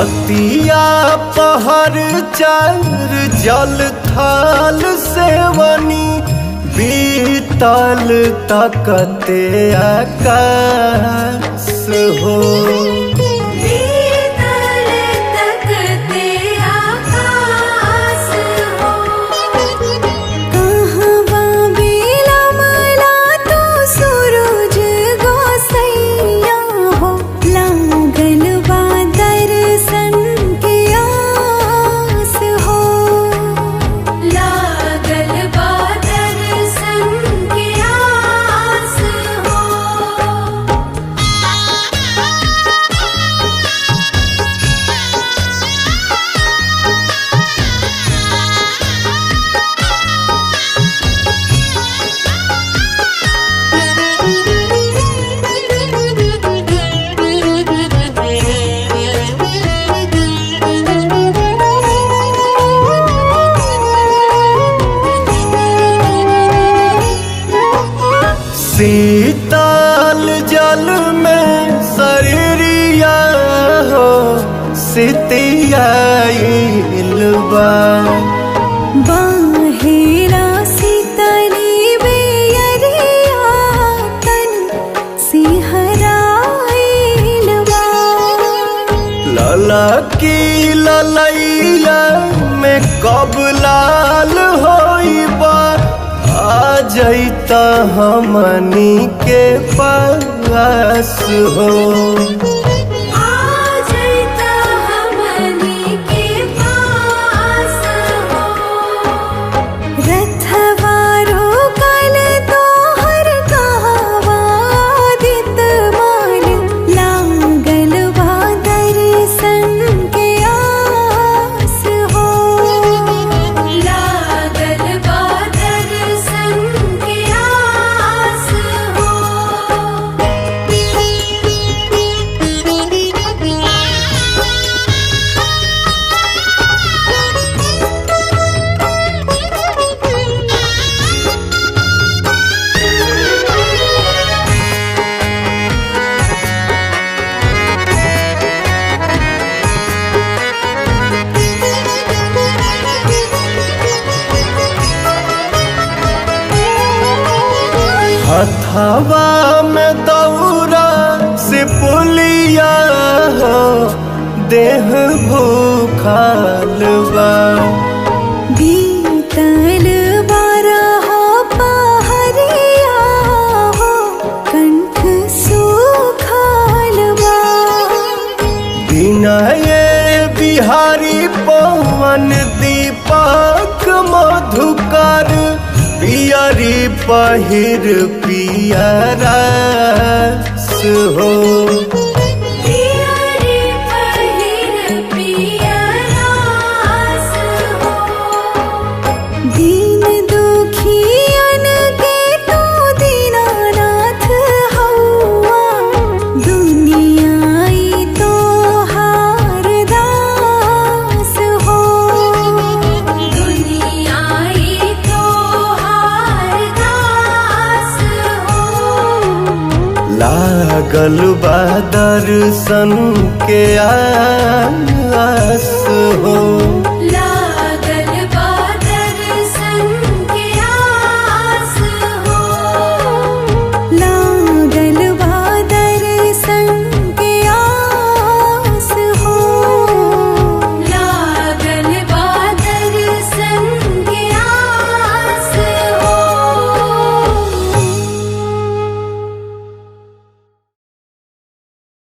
रतिया पहर चार जल थाल सेवनी बीतल तकते आकाश हो। शीतल जल में शरीरिया हो सितियाइलबा बाहेरा शीतली बेयरिया तन सिहराइलबा ललकी ललैया में कब लाल होइबा आ जैता हमनी के पास हो। आ जैता हमनी के पास हो। रथवारो कल तोहर कहवा दित माल लागल बा दर्शन के आस हो। लागल बा हथवा में दौरा से पुलिया हो देह भूखाल बा बीतल बारह पहरिया हो कंठ सुखाल बा विनय बिहारी पवन दीपक मधुकर पियरी पहिर पियरस हो। पियरी पहिर पियरस हो। दीन दुखियन के तू दीनानाथ हौआ दुनियाई तोहार दास हो। दुनियाई लागल बा दर्शन के आस हो।